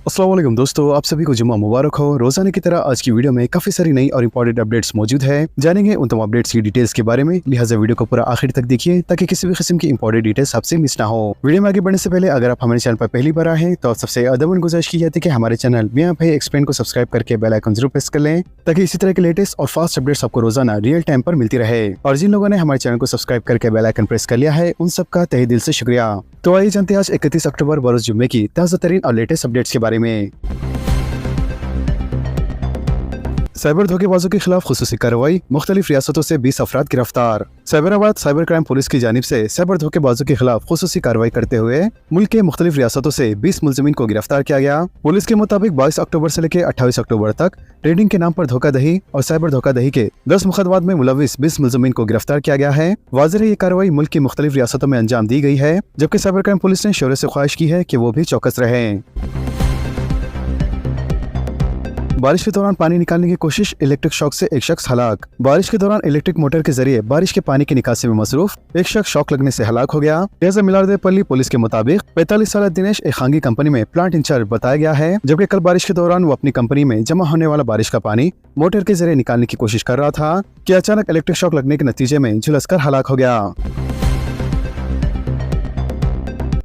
अस्सलाम वालेकुम दोस्तों, आप सभी को जुम्मा मुबारक हो। रोजाना की तरह आज की वीडियो में काफी सारी नई और इंपॉर्टेंट अपडेट्स मौजूद है। जानेंगे उन तमाम अपडेट्स की डिटेल्स के बारे में, लिहाजा वीडियो को पूरा आखिर तक देखिए ताकि किसी भी किस्म की इंपॉर्टेंट डिटेल्स आपसे मिस ना हो। वीडियो में आगे बढ़ने से पहले अगर आप हमारे चैनल पर पहली बार आए हैं तो आप सबसे अदबन गुजारिश की जाती है कि हमारे चैनल मियां भाई एक्सप्लेन को सब्सक्राइब करके बेल आइकन जरूर प्रेस कर लें ताकि इसी तरह के लेटेस्ट और फास्ट अपडेट्स आपको रोजाना रियल टाइम पर मिलती रहे। और जिन लोगों ने हमारे चैनल को सब्सक्राइब करके बेल आइकन प्रेस कर लिया है उन सबका तहे दिल से शुक्रिया। तो आइए जानते हैं आज 31 अक्टूबर बरोज जुम्मे की ताज़ा तरीन और लेटेस्ट अपडेट्स के बारे में। साइबर धोखेबाजों के खिलाफ खुसूसी कार्रवाई, मुख्तलिफ रियासतों से 20 अफराद गिरफ्तार। साइबराबाद साइबर क्राइम पुलिस की जानिब से साइबर धोखेबाजों के खिलाफ खुसूसी कार्रवाई करते हुए मुल्क के मुख्तलिफ रियासतों से 20 मुलजिमीन को गिरफ्तार किया गया। पुलिस के मुताबिक 22 अक्टूबर से लेकर 28 अक्टूबर तक ट्रेडिंग के नाम पर धोखाधड़ी और साइबर धोखाधड़ी के 10 मुकदमात में मुलविस 20 मुलजिमीन को गिरफ्तार किया गया है। वाज़ेह है ये कार्रवाई मुल्क की मुख्तलिफ रियासतों में अंजाम दी गई है, जबकि साइबर क्राइम पुलिस ने शोरे से ख्वाहिश की है कि वो भी चौकस रहें। बारिश के दौरान पानी निकालने की कोशिश, इलेक्ट्रिक शॉक से एक शख्स हलाक। बारिश के दौरान इलेक्ट्रिक मोटर के जरिए बारिश के पानी की निकासी में मसरूफ एक शख्स शॉक लगने से हलाक हो गया। लिहाजा मिलारदेपल्ली पुलिस के मुताबिक 45 साल दिनेश एक खांगी कंपनी में प्लांट इंचार्ज बताया गया है, जबकि कल बारिश के दौरान वो अपनी कंपनी में जमा होने वाला बारिश का पानी मोटर के जरिए निकालने की कोशिश कर रहा था कि अचानक इलेक्ट्रिक शॉक लगने के नतीजे में झुलसकर हलाक हो गया।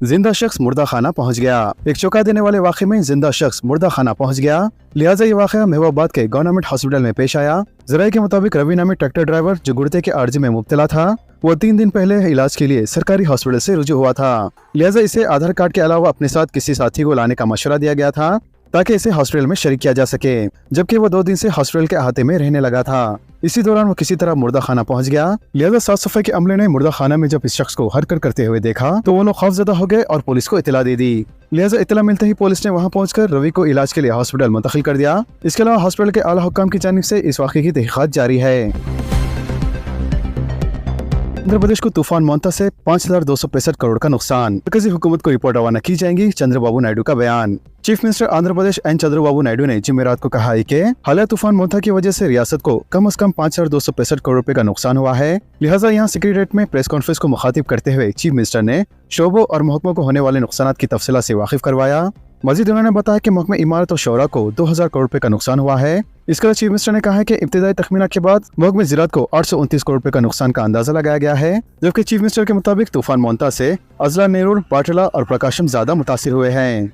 जिंदा शख्स मुर्दा खाना पहुंच गया। एक चौंका देने वाले वाक़े में जिंदा शख्स मुर्दा खाना पहुंच गया। लिहाजा ये वाक़या महबूबाबाद के गवर्नमेंट हॉस्पिटल में पेश आया। जराये के मुताबिक रवि नामी ट्रैक्टर ड्राइवर जो गुर्दे के आर्जी में मुब्तला था, वो 3 दिन पहले इलाज के लिए सरकारी हॉस्पिटल से रुजू हुआ था। लिहाजा इसे आधार कार्ड के अलावा अपने साथ किसी साथी को लाने का मशवरा दिया गया था ताकि इसे हॉस्पिटल में शरीक किया जा सके, जबकि वो 2 दिन से हॉस्पिटल के अहाते में रहने लगा था। इसी दौरान वो किसी तरह मुर्दा खाना पहुंच गया। लिहाजा साफ सफाई के अमले ने मुर्दा खाना में जब इस शख्स को हरकत करते हुए देखा तो वो लोग खौफजदा हो गए और पुलिस को इतला दे दी। लिहाजा इतला मिलते ही पुलिस ने वहां पहुंचकर रवि को इलाज के लिए हॉस्पिटल मुंतकिल कर दिया। इसके अलावा हॉस्पिटल के आला हुक्काम की जानिब से इस वाक़े की तहकीकात जारी है। आंध्र प्रदेश को तूफान मोंता से 5265 करोड़ का नुकसान, मरकजी हुकूमत को रिपोर्ट रवाना की जाएंगी, चंद्रबाबू नायडू का बयान। Chief minister Andhra Pradesh N Chandrababu Naidu ने जुमेरात को कहा है कि हालिया तूफान मोंता की वजह से रियासत को कम से कम 5265 करोड़ रुपए का नुकसान हुआ है। लिहाजा यहाँ सेक्रेटेरिएट में प्रेस कॉन्फ्रेंस को मुखातिब करते हुए चीफ मिनिस्टर ने शोबों और महकमों को होने वाले नुकसान की तफसीला से वाकिफ करवाया। मजीद उन्होंने बताया कि महकमे इमारत और शौरा को 2000 करोड़ रुपए का नुकसान हुआ है। इसके अलावा चीफ मिनिस्टर ने कहा है कि इब्तिदाई तखमीना के बाद महकमे ज़राअत को 829 करोड़ रुपए का नुकसान का अंदाजा लगाया गया है, जबकि चीफ मिनिस्टर के मुताबिक तूफान मोंता से अजला, नेरुल, पाटला और प्रकाशम ज्यादा मुतासिर हुए हैं।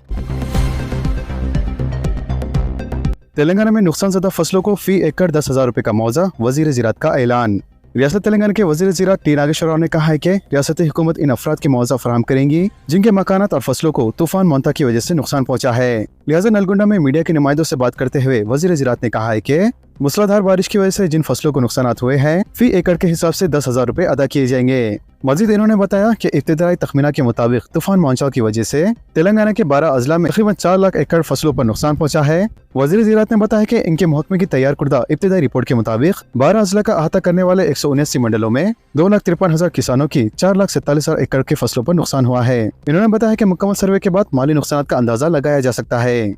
तेलंगाना में नुकसानज़दा फसलों को फी एकड़ 10,000 रुपए का मुआवजा, वजीर ज़राअत का ऐलान। रियासत तेलंगाना के वजीर ज़राअत टी नागेश्वर राव ने कहा है कि रियासती हुकूमत इन अफराद के मुआवजा फराहम करेंगी जिनके मकानात और फसलों को तूफान मोंता की वजह से नुकसान पहुंचा है। लिहाजा नलगुंडा में मीडिया के नुमाइंदों से बात करते हुए वजीर ज़राअत ने कहा है कि मूसलाधार बारिश की वजह से जिन फसलों को नुकसान हुए हैं फी एकड़ के हिसाब से 10,000 रुपए अदा किए जाएंगे। मजीद इन्होंने बताया कि इब्तिदाई तखमीना के मुताबिक तूफान मोंचा की वजह से तेलंगाना के 12 अजला में तकरीबन 4 लाख एकड़ फसलों पर नुकसान पहुंचा है। वजीर ज़राअत ने बताया कि इनके महकमे की तैयार कुर्दा इब्तिदाई रिपोर्ट के मुताबिक 12 अजला का अहाता करने वाले 179 मंडलों में 2,53,000 किसानों की 4,47,000 एकड़ के फसलों पर नुकसान हुआ है। इन्होंने बताया कि मुकम्मल सर्वे के बाद माली नुकसान का अंदाजा लगाया जा सकता है।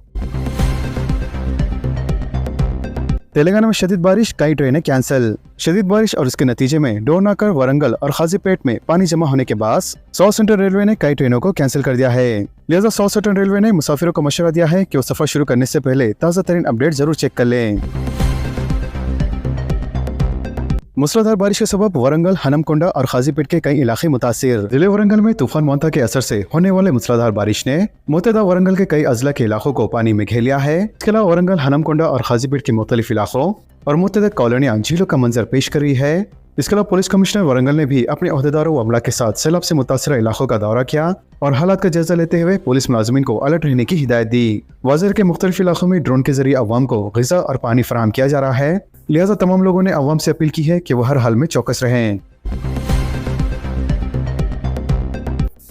तेलंगाना में शदीद बारिश, कई ट्रेनें कैंसिल। शदीद बारिश और इसके नतीजे में डोरनाकर, वरंगल और खाजीपेट में पानी जमा होने के बाद साउथ सेंट्रल रेलवे ने कई ट्रेनों को कैंसिल कर दिया है। लिहाजा साउथ सेंट्रल रेलवे ने मुसाफिरों को मशवरा दिया है कि वो सफर शुरू करने से पहले ताज़ा तरीन अपडेट जरूर चेक कर लें। मूसलाधार बारिश के सबब वरंगल, हनमकुंडा और खाजीपेट के कई इलाके मुतासिर। जिले वरंगल में तूफान मोंता के असर से होने वाले मूसलाधार बारिश ने मुतदा वरंगल के कई अजला के इलाकों को पानी में घेर लिया है। इसके अलावा वरंगल, हनमकुंडा और खाजीपेट के मुख्तलिफ इलाकों और मुतदा कॉलोनियां झीलों का मंजर पेश कर रही है। इसके अलावा पुलिस कमिश्नर वरंगल ने भी अपने अहदेदारों व अमला के साथ सैलाब से मुतासर इलाकों का दौरा किया और हालात का जायजा लेते हुए पुलिस मुलाजिमीन को अलर्ट रहने की हिदायत दी। वाज़ेह के मुख्तलिफ इलाकों में ड्रोन के जरिए अवाम को ग़िज़ा और पानी फराहम किया जा रहा है। लिहाजा तमाम लोगों ने अवाम से अपील की है कि वो हर हाल में चौकस रहें।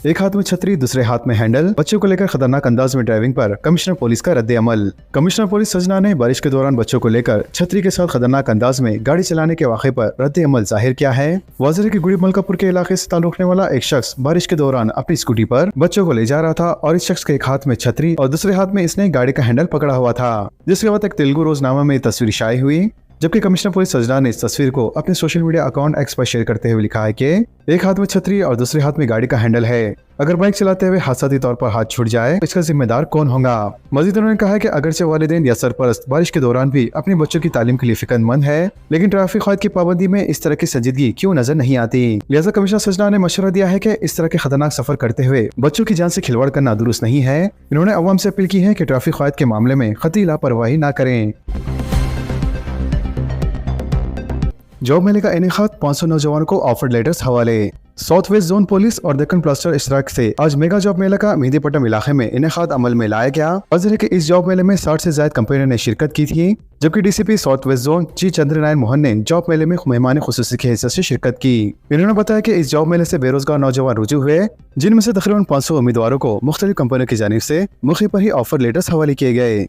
एक हाथ में छतरी, दूसरे हाथ में हैंडल, बच्चों को लेकर खतरनाक अंदाज में ड्राइविंग पर कमिश्नर पुलिस का रद्द अमल। कमिश्नर पुलिस सजना ने बारिश के दौरान बच्चों को लेकर छतरी के साथ खतरनाक अंदाज में गाड़ी चलाने के वाक़े पर रद्द अमल जाहिर किया है। वाज़ेह के गुड़ी मलकापुर के इलाके से ताल्लुक रखने वाला एक शख्स बारिश के दौरान अपनी स्कूटी पर बच्चों को ले जा रहा था और इस शख्स के एक हाथ में छतरी और दूसरे हाथ में इसने गाड़ी का हैंडल पकड़ा हुआ था, जिसके बाद एक तेलुगु रोजनामा में तस्वीर शाये हुई। जबकि कमिश्नर पुलिस सजना ने इस तस्वीर को अपने सोशल मीडिया अकाउंट एक्स पर शेयर करते हुए लिखा है कि एक हाथ में छतरी और दूसरे हाथ में गाड़ी का हैंडल है। अगर बाइक चलाते हुए हादसाती तौर पर हाथ छूट जाए तो इसका जिम्मेदार कौन होगा। मजीद उन्होंने कहा कि अगरचे वालिदैन या सरपरस्त बारिश के दौरान भी अपने बच्चों की तालीम के लिए फिक्रमंद है, लेकिन ट्रैफिक कायदे की पाबंदी में इस तरह की संजीदगी क्यों नजर नहीं आती। लिहाजा कमिश्नर सजना ने मशवरा दिया है कि इस तरह के खतरनाक सफर करते हुए बच्चों की जान से खिलवाड़ करना दुरुस्त नहीं है। इन्होंने अवाम से अपील की है कि ट्रैफिक कायदे के मामले में कतई लापरवाही न करें। जॉब मेले का इनेकाद 500 नौजवानों को ऑफर लेटर्स हवाले। साउथ वेस्ट जोन पुलिस और दक्कन प्लास्टर इश्तराक से आज मेगा जॉब मेला का मेहंदीपट्टनम इलाके में इनेकाद अमल में लाया गया। वजह है कि इस जॉब मेले में 60 से ज्यादा कंपनियों ने शिरकत की थी, जबकि डीसीपी साउथ वेस्ट जोन जी चंद्रनारायण मोहन ने जॉब मेले में मेहमान खुसूसी की हैसियत से शिरकत की। इन्होंने बताया कि इस जॉब मेले से बेरोजगार नौजवान रुजू हुए, जिनमें से तकरीबन 500 उम्मीदवारों को मुख्तलिफ कंपनियों की जानिब से मौके पर ही ऑफर लेटर्स हवाले किए गए।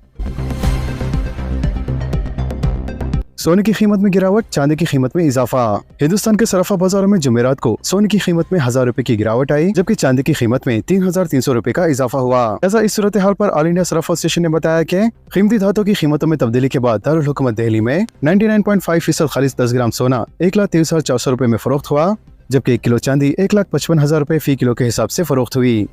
सोने की कीमत में गिरावट, चांदी की कीमत में इजाफा। हिंदुस्तान के सराफा बाजारों में जुमेरात को सोने की कीमत में 1000 रुपए की गिरावट आई, जबकि चांदी की कीमत में 3300 रुपए का इजाफा हुआ। ऐसा इस सूरत हाल पर ऑल इंडिया सराफा एसोसिएशन ने बताया कि कीमती धातुओं की कीमतों में तब्दीली के बाद दारुल हुकूमत दिल्ली में 99.5% खालिस 10 ग्राम सोना 1,23,400 रुपए में फरोख्त हुआ, जबकि 1 किलो चांदी 1,55,000 रुपए फी किलो के हिसाब से फरोख्त हुई।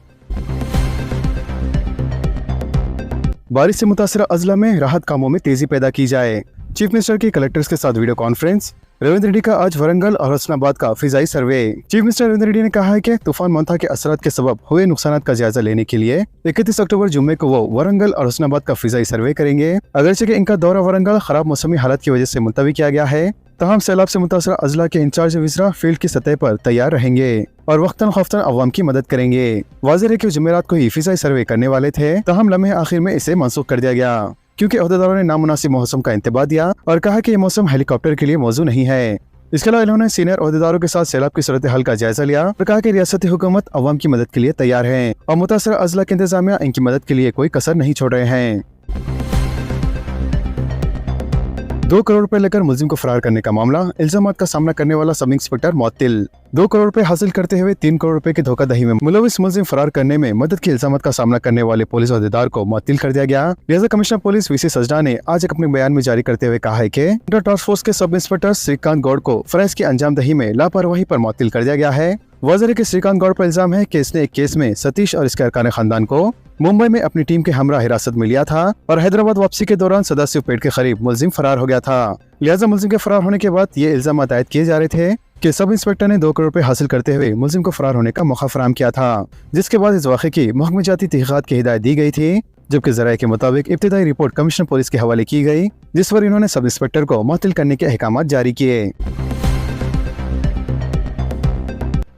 बारिश से मुतासरा अजला में राहत कामों में तेजी पैदा की जाए। चीफ मिनिस्टर की कलेक्टर्स के साथ वीडियो कॉन्फ्रेंस। रेवंत रेड्डी का आज वरंगल और हसनाबाद का फिजाई सर्वे। चीफ मिनिस्टर रेवंत रेड्डी ने कहा है कि तूफान मंथा के असरात के सबब हुए नुकसान का जायजा लेने के लिए 31 अक्टूबर जुम्मे को वो वरंगल और हसनाबाद का फिजाई सर्वे करेंगे। अगरचे कि इनका दौरा वरंगल खराब मौसमी हालत की वजह से मुलतवी किया गया है, तमाम सैलाब से मुतासरा अजला के इंचार्ज विजरा फील्ड की सतह पर तैयार रहेंगे और वक्तन खौफतन अवाम की मदद करेंगे। वाज़ेह है कि जुमेरात को ही फिजाई सर्वे करने वाले थे, तहम लम्हे आखिर में इसे मनसूख कर दिया गया क्योंकि अहदेदारों ने नामुनासिब मौसम का इंतबाह दिया और कहा कि ये मौसम हेलीकॉप्टर के लिए मौजू नहीं है। इसके अलावा इन्होंने सीनियर अहदेदारों के साथ सैलाब की सूरत हाल का जायजा लिया और कहा कि रियासती हुकूमत अवाम की मदद के लिए तैयार है और मुतासरा अजला के इंतजामिया इनकी मदद के लिए कोई कसर नहीं छोड़ रहे हैं। 2 करोड़ रुपए लेकर मुलजिम को फरार करने का मामला, इल्जामात का सामना करने वाला सब इंस्पेक्टर मुअत्तिल। 2 करोड़ रुपए हासिल करते हुए 3 करोड़ रुपए की धोखाधड़ी में मुलविस मुलजिम फरार करने में मदद के इल्जामात का सामना करने वाले पुलिस अहदेदार को मुअत्तिल कर दिया गया। लिहाजा कमिश्नर पुलिस वीसी सजना ने आज एक अपने बयान में जारी करते हुए कहा है कि इंटर टास्क फोर्स के सब इंस्पेक्टर श्रीकांत गौड़ को फराइज की अंजामदही में लापरवाही पर मुअत्तिल कर दिया गया है। वज़ीर के श्रीकांत गौड़ पर इल्जाम है कि इसने एक केस में सतीश और इसके अरकान खानदान को मुंबई में अपनी टीम के हमरा हिरासत में लिया था और हैदराबाद वापसी के दौरान सदाशिव पेट के करीब मुलजिम फरार हो गया था। लिहाजा मुलजिम के फरार होने के बाद ये इल्जाम आयद किए जा रहे थे कि सब इंस्पेक्टर ने 2 करोड़ रुपए हासिल करते हुए मुलजिम को फरार होने का मौका फराहम किया था, जिसके बाद इस वाक़े की महकमे जाती तहक़ीक़ात की हिदायत दी गई थी, जबकि ज़राए के मुताबिक इब्तिदाई रिपोर्ट कमिश्नर पुलिस के हवाले की गई, जिस पर इन्होंने सब इंस्पेक्टर को मुअत्तिल करने के अहकाम जारी किए।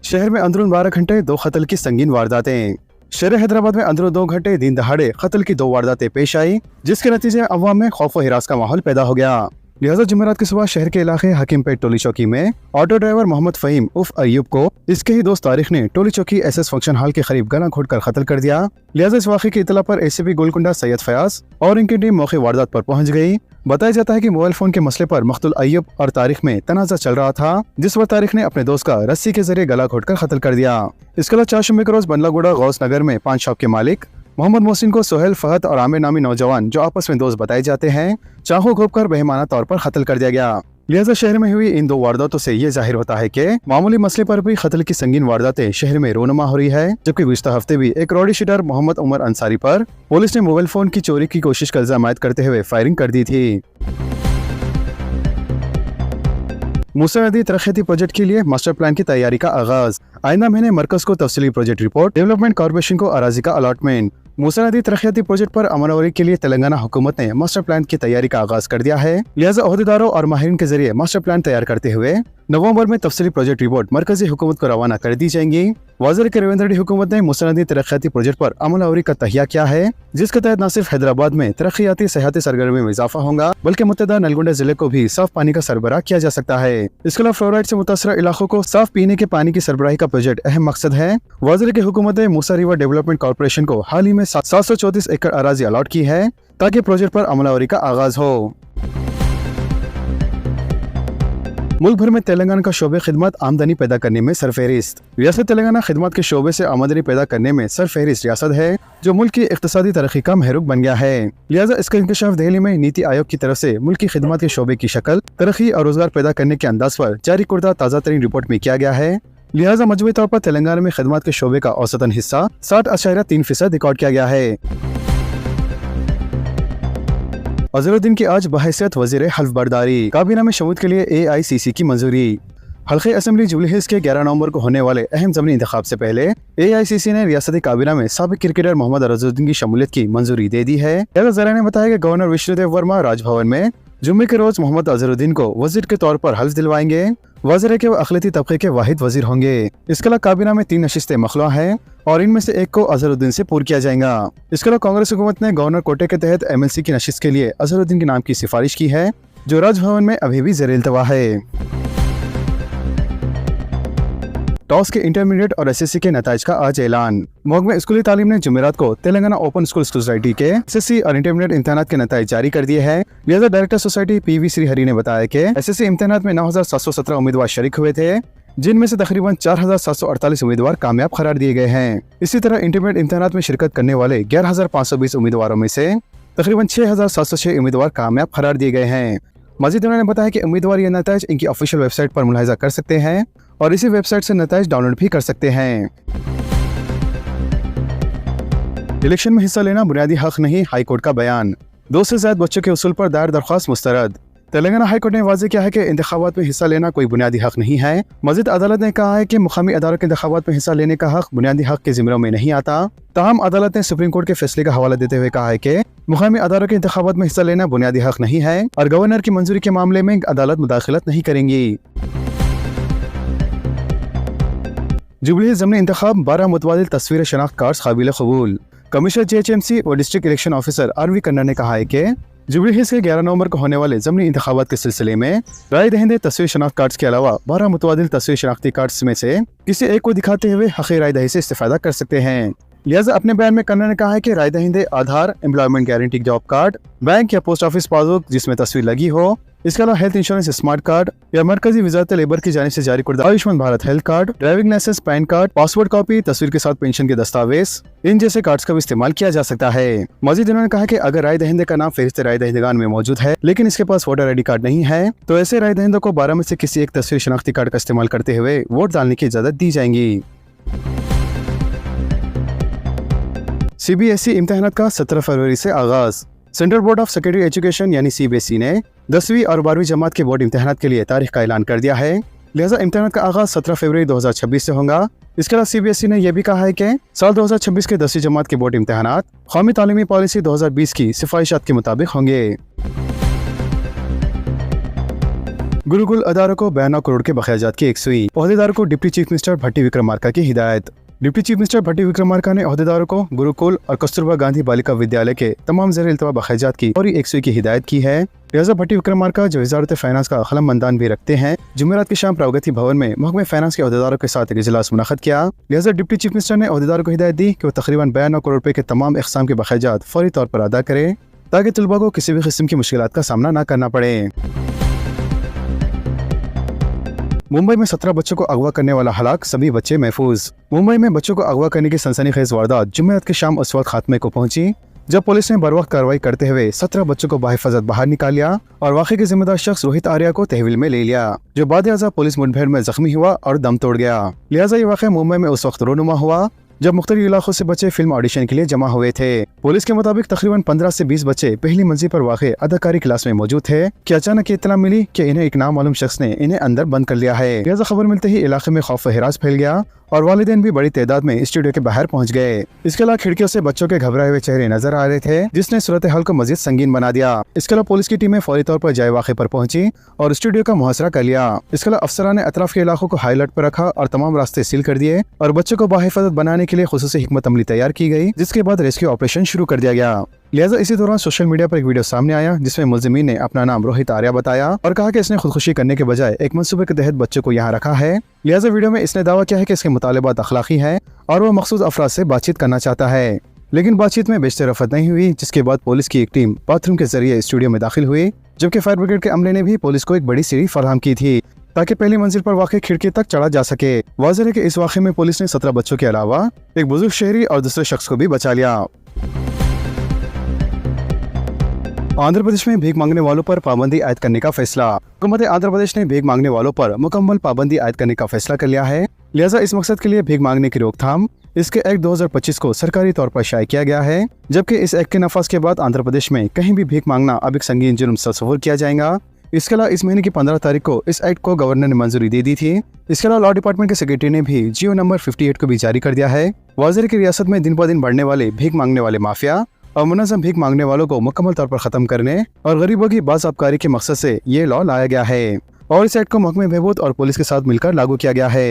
शहर में अंदरून 12 घंटे 2 कत्ल की संगीन वारदातें। शहर हैदराबाद में अंदरून 2 घंटे दिन दहाड़े कत्ल की 2 वारदातें पेश आई, जिसके नतीजे अवाम में खौफ व हिरास का माहौल पैदा हो गया। लिहाजा जुमेरात की सुबह शहर के इलाके हकीमपेट टोली चौकी में ऑटो ड्राइवर मोहम्मद फहीम उर्फ अय्यूब को इसके ही दोस्त तारिक ने टोली चौकी एसएस फंक्शन हॉल के करीब गला घोटकर कत्ल कर दिया। लिहाजा इस वाक़े की इतला पर एसीपी गोलकुंडा सैयद फयाज और इनकी टीम मौके वारदात पर पहुंच गई। बताया जाता है कि मोबाइल फोन के मसले पर मख्तूल अय्यूब और तारिक में तनाज़ा चल रहा था, जिस पर तारिक ने अपने दोस्त का रस्सी के जरिए गला घोटकर कत्ल कर दिया। इसके अलावा 4 जुम्मे के रोज बंदलागुड़ा गौस नगर में पान शॉप के मालिक मोहम्मद मोहसिन को सोहेल, फहद और आमिर नामी नौजवान जो आपस में दोस्त बताए जाते हैं, चाकू घोंपकर बेईमाना तौर पर कत्ल कर दिया गया। लिहाजा शहर में हुई इन 2 वारदातों से ये जाहिर होता है कि मामूली मसले पर भी कत्ल की संगीन वारदातें शहर में रोनुमा हो रही है। जबकि गुज़िश्ता हफ्ते भी एक रौडी शीटर मोहम्मद उमर अंसारी पर पुलिस ने मोबाइल फोन की चोरी की कोशिश का इल्जाम आयद करते हुए फायरिंग कर दी थी। मूसा नदी तरक्याती प्रोजेक्ट के लिए मास्टर प्लान की तैयारी का आगाज। आइंदा महीने मरकज को तफसीली प्रोजेक्ट रिपोर्ट, डेवलपमेंट कॉर्पोरेशन को अराजी का अलॉटमेंट। मूसा नदी तरक्याती प्रोजेक्ट पर अमलवरी के लिए तेलंगाना हुकूमत ने मास्टर प्लान की तैयारी का आगाज कर दिया है। लिहाजा अहदेदारों और माहिरीन के जरिए मास्टर प्लान तैयार करते हुए नवंबर में तफसीली प्रोजेक्ट रिपोर्ट मरकजी हुकूमत को रवाना कर दी जाएंगी। वज़ीर के रेवंत रेड्डी हुकूमत ने मूसा नदी तरक्याती प्रोजेक्ट पर अमलवरी का तहिया किया है, जिसके तहत न सिर्फ हैदराबाद में तरक्याती सेहती सरगर्मी में इजाफा होगा, बल्कि मुत्तहदा नलगोंडा जिले को भी साफ पानी का सरबराह किया जा सकता है। इसके अलावा फ्लोराइड से मुतासरा इलाकों को साफ पीने के पानी की सरबराही का प्रोजेक्ट अहम मकसद है। वज़ीर की हुकूमत ने मूसा रिवर डेवलपमेंट कॉर्पोरेशन को हाल ही में 734 एकड़ अराजी अलॉट की है, ताकि प्रोजेक्ट पर अमलवरी का आगाज हो। मुल्क भर में तेलंगाना का शोबे खिदमत आमदनी पैदा करने में सरफहरिस्त। रियासत तेलंगाना खिदमत के शोबे से आमदनी पैदा करने में सरफहरिस्त रियासत है, जो मुल्क की इक्तिसादी तरक्की का महरुक बन गया है। लिहाजा इसका इंकशाफ दिल्ली में नीति आयोग की तरफ से मुल्क की खिदमत के शोबे की शक्ल, तरक्की और रोजगार पैदा करने के अंदाज पर जारी कुर्दा ताज़ा तरीन रिपोर्ट में किया गया है। लिहाजा मजमूई तौर पर तेलंगाना में खिदमत के शोबे का औसतन हिस्सा 60.3% रिकॉर्ड किया गया है। अजहरुद्दीन की आज बहैसियत वजीर हल्फ बर्दारी, काबीना में शमूलियत के लिए AICC की मंजूरी। हल्के असम्बली जुबली हिल्स के 11 नवंबर को होने वाले अहम ज़मीनी इंतखाब से पहले AICC ने रियासती काबीना में साबिक क्रिकेटर मोहम्मद अजहरुद्दीन की शमूलियत की मंजूरी दे दी है। जरा ने बताया कि गवर्नर विष्णुदेव वर्मा राजभवन में जुम्मे के रोज मोहम्मद अजहरुद्दीन को वजीर के तौर पर हल्फ दिलवाएंगे। वाज़ेह है कि वो अक़लियती तबके के वाहिद वजीर होंगे। इसके अलावा काबीना में 3 नशिस्तें मखलूआ हैं और इनमें से एक को अजहरुद्दीन से पूर किया जाएगा। इसके अलावा कांग्रेस हुकूमत ने गवर्नर कोटे के तहत MLC की नशिस्त के लिए अजहरुद्दीन के नाम की सिफारिश की है, जो राजभवन में अभी भी ज़ेर-ए-इल्तवा है। टॉस के इंटरमीडिएट और SSC के नताइज का आज ऐलान। महकमा स्कूली तालीम ने जुमेरात को तेलंगाना ओपन स्कूल सोसाइटी के SSC और इंटरमीडिएट इम्तिहानात के नताइज जारी कर दिए हैं। लिहाजा डायरेक्टर सोसाइटी PV श्रीहरि ने बताया कि SSC इम्तिहानात में 9,717 उम्मीदवार शरीक हुए थे, जिनमें से तकरीबन 4,748 उम्मीदवार कामयाब करार दिए गए हैं। इसी तरह इंटरमीडिएट इम्तिहानात में शिरकत करने वाले 11,520 उम्मीदवारों में से तकरीबन 6,706 उम्मीदवार कामयाब करार दिए गए हैं। मजीद उन्होंने बताया कि उम्मीदवार ये नताइज इनकी ऑफिशियल वेबसाइट पर मुलाहिजा कर सकते हैं और इसी वेबसाइट से नताइज डाउनलोड भी कर सकते हैं। इलेक्शन में हिस्सा लेना बुनियादी हक नहीं, हाई कोर्ट का बयान। 2 से ज्यादा बच्चों के उसूल पर दायर दरख्वास्त मुस्तरद। तेलंगाना हाई कोर्ट ने वाज़ेह किया है कि इंतखाबात में हिस्सा लेना कोई बुनियादी हक नहीं है। मजीद अदालत ने कहा है कि मुकामी अदारों के इंतखाबात में हिस्सा लेने का हक बुनियादी हक के ज़िम्मेदारों में नहीं आता। ताहम अदालत ने सुप्रीम कोर्ट के फैसले का हवाला देते हुए कहा है कि मुकामी अदारों के इंतखाबात में हिस्सा लेना बुनियादी हक नहीं है और गवर्नर की मंजूरी के मामले में अदालत मुदाखलत नहीं करेंगी। जुबली ज़मीनी इंतखाब 12 मुतबादिल तस्वीर शनाख्त कार्ड्स काबिल कबूल। कमिश्नर GHMC और डिस्ट्रिक्ट इलेक्शन ऑफिसर RV कन्ना ने कहा है कि जुबली हिल्स के 11 नवंबर को होने वाले ज़मीनी इंतखाबात के सिलसिले में राय दहिंदे तस्वीर शनाख्त कार्ड्स के अलावा 12 मुतबादिल तस्वीर शनाख्ती कार्ड्स में से किसी एक को दिखाते हुए हक़ राय दही से इस्तेफादा कर सकते हैं। लिहाजा अपने बयान में कन्ना ने कहा है कि राय दहिंदे Aadhaar, employment guarantee job card, bank या पोस्ट ऑफिस पासबुक जिसमें तस्वीर लगी हो, इसके अलावा हेल्थ इंश्योरेंस स्मार्ट कार्ड या मरकजी वजारत लेबर की जानिब से जारी करदा Ayushman Bharat health card, driving licence, PAN card, passport copy, तस्वीर के साथ पेंशन के दस्तावेज, इन जैसे कार्ड्स का भी इस्तेमाल किया जा सकता है। मजीद उन्होंने कहा कि अगर राय दहिंदे का नाम फहरिस्त राय दहिंदगान में मौजूद है लेकिन इसके पास वोटर ID कार्ड नहीं है, तो ऐसे राय दहिंदों को 12 में से किसी एक तस्वीर शनाख्ती कार्ड का इस्तेमाल करते हुए वोट डालने की इजाजत दी जाएगी। CBSE इम्तिहानात का 17 फरवरी से आगाज। Central board of secondary education यानी CBSE ने 10वीं और 12वीं जमात के बोर्ड इम्तिहानात के लिए तारीख का ऐलान कर दिया है। लिहाजा इम्तिहानात का आगाज 17 फरवरी 2026 से होगा। इसके अलावा CBSE ने यह भी कहा है कि साल 2026 के 10वीं जमात के बोर्ड इम्तिहानात कौमी तालीमी पॉलिसी 2020 की सिफारिशात के मुताबिक होंगे। गुरुकुल अदारों को 92 करोड़ के बकायाजात की 100वीं। ओहदेदार को डिप्टी चीफ मिनिस्टर भट्टी विक्रमार्का की हिदायत। डिप्टी चीफ मिनिस्टर भट्टी विक्रमार्का ने ओहदेदारों को गुरुकुल और कस्तूरबा गांधी बालिका विद्यालय के तमाम ज़ेर-ए-इल्तवा बकायाजात की फौरी 100वीं की हिदायत की है। लिहाजा भट्टी विक्रमार्का, जो वजारत फाइनेंस का खलम मंदान भी रखते हैं, जुमेरात की शाम प्रगति भवन में महकमे फाइनेंस के ओहदेदारों के साथ एक इजलास मुनक़द किया। लिहाजा डिप्टी चीफ मिनिस्टर ने ओहदेदारों को हिदायत दी कि वो तकरीबन 92 करोड़ रुपए के तमाम इक़साम के बकायाजात फौरी तौर पर अदा करें ताकि तलबा को किसी भी किस्म की मुश्किलात का सामना न करना पड़े। मुंबई में 17 बच्चों को अगवा करने वाला हलाक, सभी बच्चे महफूज। मुंबई में बच्चों को अगवा करने की सनसनीखेज वारदात जुमेरात की शाम उस वक्त खात्मे को पहुंची जब पुलिस ने बरवक्त कार्रवाई करते हुए 17 बच्चों को बाहिफाजत बाहर निकाल लिया और वाक़े के जिम्मेदार शख्स रोहित आर्या को तहवील में ले लिया, जो बाद-ए-अज़ा पुलिस मुठभेड़ में जख्मी हुआ और दम तोड़ गया। लिहाजा ये वाक़या मुंबई में उस वक्त रोनुमा हुआ जब मुख्तलिफ इलाकों से बच्चे फिल्म ऑडिशन के लिए जमा हुए थे। पुलिस के मुताबिक तकरीबन 15 से 20 बच्चे पहली मंजिल पर वाक़े अदाकारी क्लास में मौजूद थे कि अचानक इत्तला मिली कि इन्हें एक नामालूम शख्स ने इन्हें अंदर बंद कर लिया है। लिहाजा खबर मिलते ही इलाके में खौफ व हिरास फैल गया और वालिदैन भी बड़ी तादाद में स्टूडियो के बाहर पहुंच गए। इसके अलावा खिड़कियों से बच्चों के घबराए हुए चेहरे नजर आ रहे थे, जिसने सूरत हाल को मजीद संगीन बना दिया। इसके अलावा पुलिस की टीमें फौरी तौर पर जाए वाक़े पर पहुंची और स्टूडियो का मुहासरा कर लिया। इसके अलावा अफसरान ने अतराफ के इलाकों को हाई अलर्ट पर रखा और तमाम रास्ते सील कर दिए और बच्चों को बाहिफाजत बनाने के लिए खुसूसी हिकमत अमली तैयार की गई, जिसके बाद रेस्क्यू ऑपरेशन शुरू कर दिया गया। लिहाजा इसी दौरान सोशल मीडिया पर एक वीडियो सामने आया जिसमें मुल्जिमीन ने अपना नाम रोहित आर्या बताया और कहा कि इसने खुदकुशी करने के बजाय एक मंसूबे के तहत बच्चों को यहाँ रखा है। लिहाजा वीडियो में इसने दावा किया है कि इसके मुतालिबात अखलाकी हैं और वह मखसूस अफराद से बातचीत करना चाहता है, लेकिन बातचीत में बेशतरफत नहीं हुई, जिसके बाद पुलिस की एक टीम बाथरूम के जरिए स्टूडियो में दाखिल हुई, जबकि फायर ब्रिगेड के अमले ने भी पुलिस को एक बड़ी सीढ़ी फराहम की थी। ताकि पहली मंजिल पर वाक़ई खिड़की तक चढ़ा जा सके। वाज़ेह है कि इस वाक़े में पुलिस ने 17 बच्चों के अलावा एक बुजुर्ग शहरी और दूसरे शख्स को भी बचा लिया। आंध्र प्रदेश में भीख मांगने वालों पर पाबंदी आयद करने का फैसला। हुकूमत आंध्र प्रदेश ने भीख मांगने वालों पर मुकम्मल पाबंदी आयद करने का फैसला कर लिया है। लिहाजा इस मकसद के लिए भीख मांगने की रोकथाम इसके एक्ट 2025 को सरकारी तौर पर शाया किया गया है, जबकि इस एक्ट के नफाज के बाद आंध्र प्रदेश में कहीं भी भीख मांगना अब एक संगीन जुर्म तस्वुर किया जाएगा। इसके अलावा इस महीने की 15 तारीख को इस एक्ट को गवर्नर ने मंजूरी दे दी थी। इसके अलावा लॉ डिपार्टमेंट के सेक्रेटरी ने भी जियो नंबर 58 को भी जारी कर दिया है। वाज़ेह की रियासत में दिन ब दिन बढ़ने वाले भीख मांगने वाले माफिया और मुनज़्ज़म भीख मांगने वालों को मुकम्मल तौर पर खत्म करने और गरीबों की बाज़ाबकारी के मकसद से ये लॉ लाया गया है और इस एक्ट को महकमे बहबूद और पुलिस के साथ मिलकर लागू किया गया है।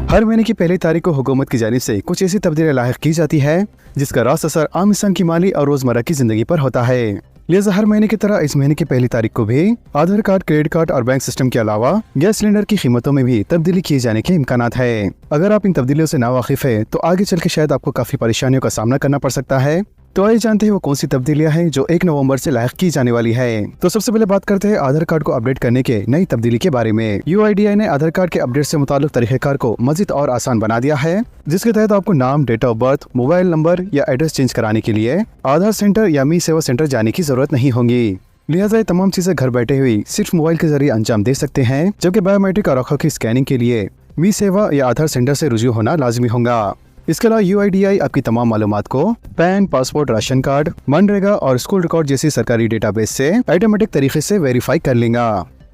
हर महीने की पहली तारीख को हुकूमत की जानिब से कुछ ऐसी तब्दीलियां लाहिक की जाती है जिसका रास्त असर आम इंसान की माली और रोजमर्रा की जिंदगी पर होता है। लिहाजा हर महीने की तरह इस महीने की पहली तारीख को भी आधार कार्ड, क्रेडिट कार्ड और बैंक सिस्टम के अलावा गैस सिलेंडर की कीमतों में भी तब्दीली किए जाने के इम्कानात है। अगर आप इन तब्दीलियों से नावाकिफ है तो आगे चल के शायद आपको काफी परेशानियों का सामना करना पड़ सकता है। तो आइए जानते हैं वो कौन सी तब्दीलियां हैं जो 1 नवंबर से लाइक की जाने वाली है। तो सबसे पहले बात करते हैं आधार कार्ड को अपडेट करने के नई तब्दीली के बारे में। UIDAI ने आधार कार्ड के अपडेट से मुताल्लिक तरीक़ेकार को मजीद और आसान बना दिया है, जिसके तहत आपको नाम, date of birth, mobile number या एड्रेस चेंज कराने के लिए आधार सेंटर या मी सेवा सेंटर जाने की जरूरत नहीं होगी। लिहाजा ये तमाम चीजें घर बैठे हुए सिर्फ मोबाइल के जरिए अंजाम दे सकते हैं, जबकि बायोमेट्रिक और आंखों की स्कैनिंग के लिए मी सेवा या आधार सेंटर से रुजू होना लाजमी होगा। इसके अलावा UIDAI आपकी तमाम मालूमात को pan, passport, ration card, MNREGA और स्कूल रिकॉर्ड जैसी सरकारी डेटाबेस से ऑटोमेटिक तरीके से वेरीफाई कर लेगा,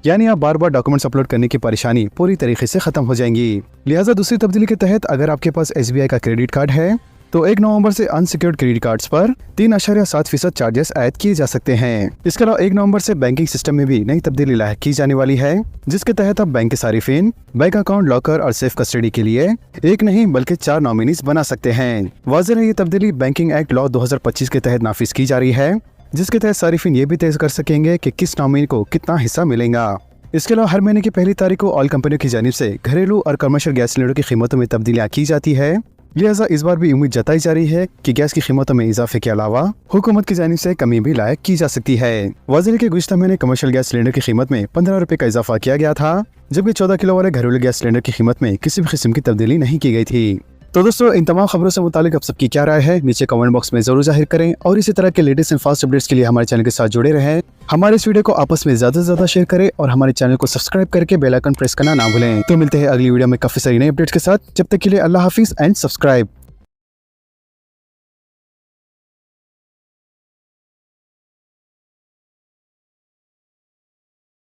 यानी आप बार बार डॉक्यूमेंट्स अपलोड करने की परेशानी पूरी तरीके से खत्म हो जाएंगी। लिहाजा दूसरी तब्दीली के तहत अगर आपके पास SBI का क्रेडिट कार्ड है तो 1 नवंबर से अनसिक्योर्ड क्रेडिट कार्ड्स पर 3.7% चार्जेस आयद किए जा सकते हैं। इसके अलावा 1 नवंबर से बैंकिंग सिस्टम में भी नई तब्दीली लाहिक की जाने वाली है, जिसके तहत अब बैंक के सारिफिन बैंक अकाउंट, लॉकर और सेफ कस्टडी के लिए एक नहीं बल्कि 4 नॉमिनीज बना सकते हैं। वाज़ेह है ये तब्दीली बैंकिंग एक्ट लॉ 2025 के तहत नाफिज की जा रही है, जिसके तहत सारिफिन ये भी तय कर सकेंगे कि किस नॉमिनी को कितना हिस्सा मिलेगा। इसके अलावा हर महीने की पहली तारीख को ऑयल कंपनियों की जानिब से घरेलू और कमर्शियल गैस सिलेंडर की कीमतों में तब्दीलियां की जाती है। लिहाजा इस बार भी उम्मीद जताई जा रही है कि गैस की कीमतों में इजाफे के अलावा हुकूमत की जानिब से कमी भी लायक की जा सकती है। वाज़ेह के गुज़िश्ता महीने कमर्शियल गैस सिलेंडर की कीमत में 15 रुपए का इजाफा किया गया था, जबकि 14 किलो वाले घरेलू गैस सिलेंडर की कीमत में किसी भी किस्म की तब्दीली नहीं की गई थी। तो दोस्तों, इन तमाम खबरों से मुतालिक आप सबकी क्या राय है नीचे कमेंट बॉक्स में जरूर जाहिर करें और इसी तरह के लेटेस्ट एंड फास्ट अपडेट्स के लिए हमारे चैनल के साथ जुड़े रहें। हमारे इस वीडियो को आपस में ज्यादा से ज्यादा शेयर करें और हमारे चैनल को सब्सक्राइब करके बेल आइकन प्रेस करना ना भूलें। तो मिलते हैं अगली वीडियो में काफी सारी नई अपडेट्स के साथ। जब तक के लिए अल्लाह हाफिज एंड सब्सक्राइब।